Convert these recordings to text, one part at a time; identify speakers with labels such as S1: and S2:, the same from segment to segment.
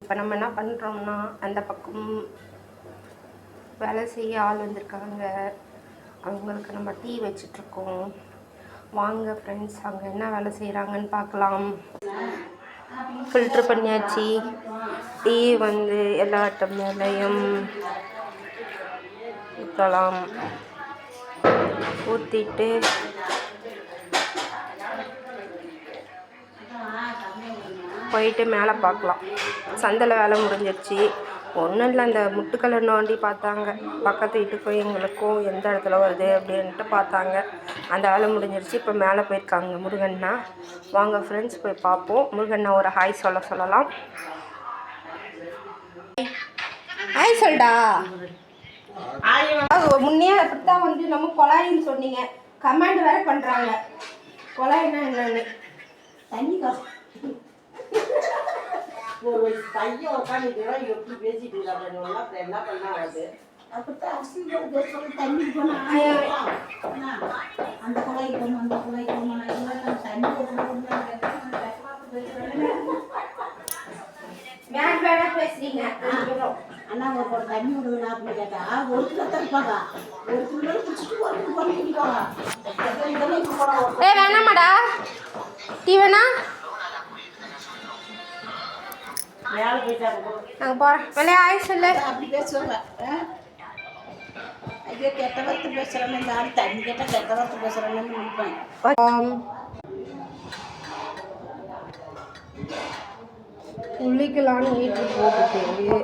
S1: இப்போ நம்ம என்ன பண்ணுறோம்னா அந்த பக்கம் வேலை செய்ய ஆள் வந்திருக்காங்க. அவங்களுக்கு நம்ம டீ வச்சிட்ருக்கோம். வாங்க ஃப்ரெண்ட்ஸ், அங்கே என்ன வேலை செய்கிறாங்கன்னு பார்க்கலாம். ஃபில்ட்ரு பண்ணியாச்சு. டீ வந்து எல்லா டம்ளர்லையும் ஊற்றலாம். ஊற்றிட்டு போயிட்டு மேலே பார்க்கலாம். சந்தையில் வேலை முடிஞ்சிருச்சு. ஒன்றும் இல்லை, அந்த முட்டுக்கலை நோண்டி பார்த்தாங்க. பக்கத்து வீட்டுக்கும் எங்களுக்கும் எந்த இடத்துல வருது அப்படின்ட்டு பார்த்தாங்க. அந்த வேலை முடிஞ்சிருச்சு. இப்போ மேலே போயிருக்காங்க முருகண்ணா. வாங்க ஃப்ரெண்ட்ஸ் போய் பார்ப்போம். முருகண்ணா ஒரு ஹாய் சொல்லலாம். ஹாய் சொல்டா. முன்னே அப்படித்தான் வந்து நம்ம குழாயின்னு சொன்னீங்க. கமெண்ட் வேற பண்ணுறாங்க. குழாயின்னா என்னன்னு தண்ணி காசு ஒரு பையன் உட்காந்து எப்படி பேசிட்டு இருக்காங்க. அப்புறம் என்ன பண்ணா அது அப்படித்தான் அரசியல் பேசுறது. தண்ணி போனா அந்த குழாய் போகணும், அந்த குழாய் போகணும். தண்ணி வேற பேசுறீங்க. அண்ணா ஒரு தண்ணி விடுவேன் அப்படின்னு கேட்டா ஒரு கிலோ தருப்பாங்க. ஒரு கிலோ குடிச்சிட்டு ஒரு கிலோ பண்ணிக்கிட்டாங்க. வேணாமாடா டீ வேணா? நாங்கள் போகிறோம். வெளியே ஆய் சொல்லு. அப்படி பேசுவாங்க. ஐயோ கெட்ட வார்த்தை பேசுகிறேன்னு இந்த ஆள் தண்ணி கேட்டால் கெட்ட வார்த்தை பேசுகிறேன்னு நினைப்பேன். குளிக்கலான்னு வீட்டுக்கு போட்டுட்டு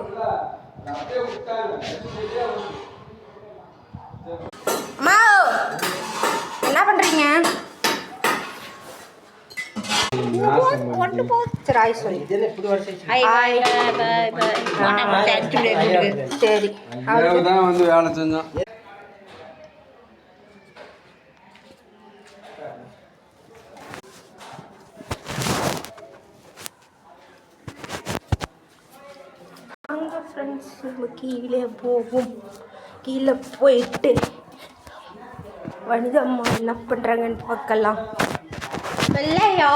S1: அம்மா என்ன பண்ணுறீங்க? சரி வந்து வேலை செஞ்சோம். அங்கே ஃப்ரெண்ட்ஸ் நம்ம கீழே போகும். கீழே போயிட்டு வனிதம்மா என்ன பண்ணுறாங்கன்னு பார்க்கலாம். வெள்ளையா